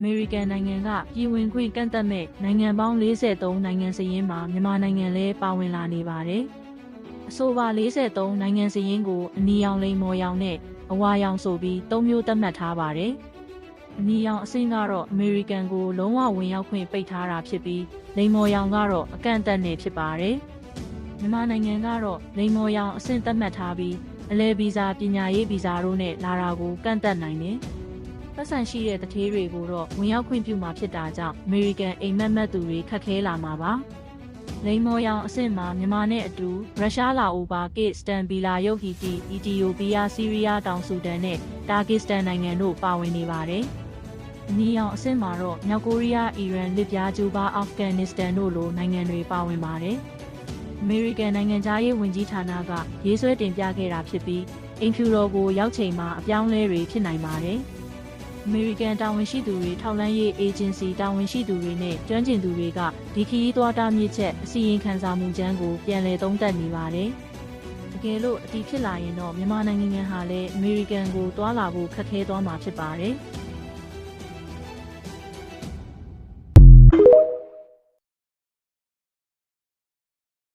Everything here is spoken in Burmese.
မေရိကန်နိုင်ငံကပြည်ဝင်ခွင့်ကန့်သတ်မဲ့နိုင်ငံပေါင်း43နိုင်ငံစာရင်းမှာမြန်မာနိုင်ငံလည်းပါဝင်လာနေပါတယ်။အဆိုပါ43နိုင်ငံစာရင်းကိုအနီရောင်လိမ်မော်ရောင်နဲ့အဝါရောင်ဆိုပြီး၃မျိုးသတ်မှတ်ထားပါတယ်။အနီရောင်အဆင့်ကတော့အမေရိကန်ကိုလုံးဝဝင်ရောက်ခွင့်ပိတ်ထားတာဖြစ်ပြီးလိမ်မော်ရောင်ကတော့အကန့်အသတ်နဲ့ဖြစ်ပါတယ်။မြန်မာနိုင်ငံကတော့လိမ်မော်ရောင်အဆင့်သတ်မှတ်ထားပြီးအလဲဗီဇာပညာရေးဗီဇာတို့နဲ့လာတာကိုကန့်သတ်နိုင်တယ်။ပတ်စံရှိတဲ့တထေးတွေကိုတော့ဝင်ရောက်ခွင့်ပြုမှာဖြစ်တာကြောင့်အမေရိကန်အိမ်မက်မက်သူတွေခက်ခဲလာမှာပါ။လိမ်မော်ရောင်အဆင့်မှာမြန်မာနဲ့အတူရုရှားလာအိုဘာကစ်စတန်ဘီလာရုတ်ဟီတီအီသီယိုးပီးယားဆီးရီးယားတောင်ဆူဒန်နဲ့တာဂစ်စတန်နိုင်ငံတို့ပါဝင်နေပါတယ်။အနီရောင်အဆင့်မှာတော့မြောက်ကိုရီးယားအီရန်လစ်ဗျားကျူးဘားအာဖဂန်နစ္စတန်တို့လိုနိုင်ငံတွေပါဝင်ပါတယ်။အမေရိကန်နိုင်ငံသားရေးဝန်ကြီးဌာနကရေးဆွဲတင်ပြခဲ့တာဖြစ်ပြီးအင်ဖြူတော်ကိုရောက်ချိန်မှာအပြောင်းလဲတွေဖြစ်နိုင်ပါတယ်။အမေရိကန်တာဝန်ရှိသူတွေထောက်လှမ်းရေးအေဂျင်စီတာဝန်ရှိသူတွေနဲ့ကျွမ်းကျင်သူတွေကဒီခရီးသွားတားမြစ်ချက်အစီရင်ခံစာမှုကျမ်းကိုပြန်လည်သုံးသပ်နေပါတယ်။တကယ်လို့အတီးဖြစ်လာရင်တော့မြန်မာနိုင်ငံဟာလည်းအမေရိကန်ကိုတွာလာဖို့ခက်ခဲသွားမှာဖြစ်ပါတယ်။